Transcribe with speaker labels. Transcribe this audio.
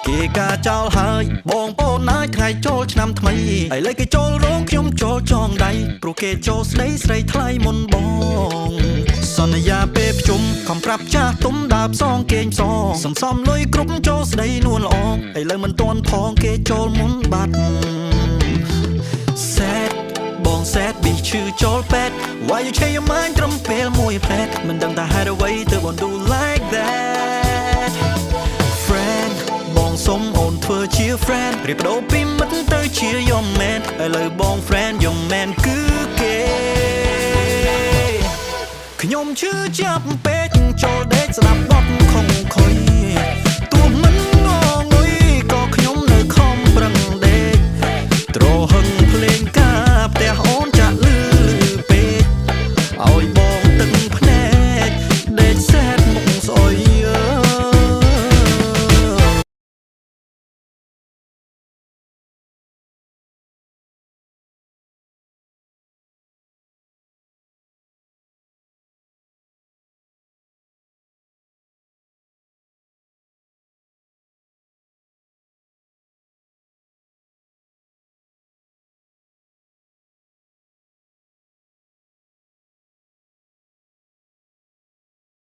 Speaker 1: គេការចោលហើយបងប្អូនណាយថ្ងៃចូលឆ្នាំថ្មីឥឡូវគេចូលរោងខ្ញុំចូលចងដៃព្រោះគេចូលស្ដីស្រីថ្លៃមុនបងសន្យាពេលភ្ជុំខំប្រាប់ចាស់ទុំដើរផ្សងគេងផ្សងសន្សំលុយគ្រប់ចូលស្ដីនួនល្អឥឡូវមិនទាន់ផងគេចូលមុនបាត់សេតបងសេតប៊ីឈឺចូលពេទ្យ Why you change your mind ត្រឹមពេលមួយផ្លែតមិនដឹងថាហេតុអ្វីទើបបង do like that friend បងសុំអូនធ្វើជា friend រៀបដូរពីមិត្តទៅជា your man ឥឡូវបង friend your man គឺគេខ្ញុំឈឺចាប់ពេកចូលដេកស្ដាប់បទខំ